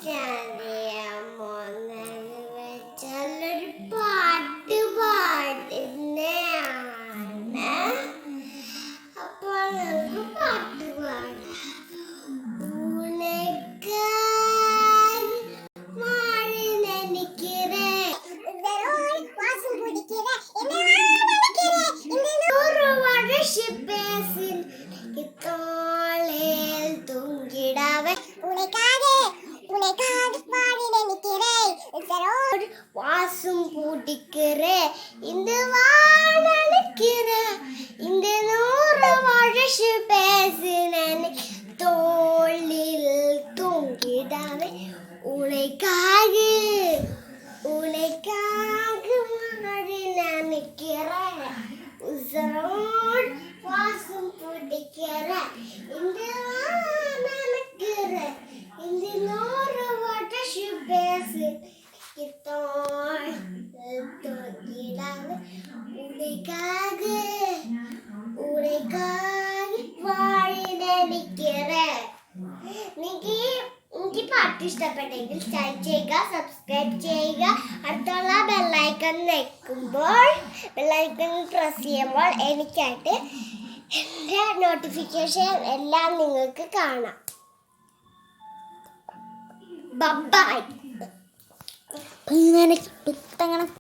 ഞാൻ ചെയ്യാൻ പോകുന്നത് വെച്ചാൽ ഒരു പാട്ട് പാടുന്നതാണ്. അപ്പോൾ നമുക്ക് പാട്ട് പാടാം. வாசம் பூட்டிக்கிற இந்த வாழக்கிற இந்த நூறு வருஷ பேசினேன் தோளில் தூங்கிடாவே உனக்காக மாறி நினைக்கிறேன். உசரோடு வாசம் பூட்டிக்கிற இந்த நினைக்கிற இந்த நூறு வருஷ பேசு എനിക്ക് പാട്ട് ഇഷ്ടപ്പെട്ടെങ്കിൽ ലൈക്ക് ചെയ്യുക, സബ്സ്ക്രൈബ് ചെയ്യുക. അടുത്തുള്ള ബെല്ലൈക്കൺ ഞെക്കുമ്പോൾ ബെല്ലൈക്കൺ പ്രസ് ചെയ്യുമ്പോൾ എനിക്കായിട്ട് എൻ്റെ നോട്ടിഫിക്കേഷൻ എല്ലാം നിങ്ങൾക്ക് കാണാം. ബൈ.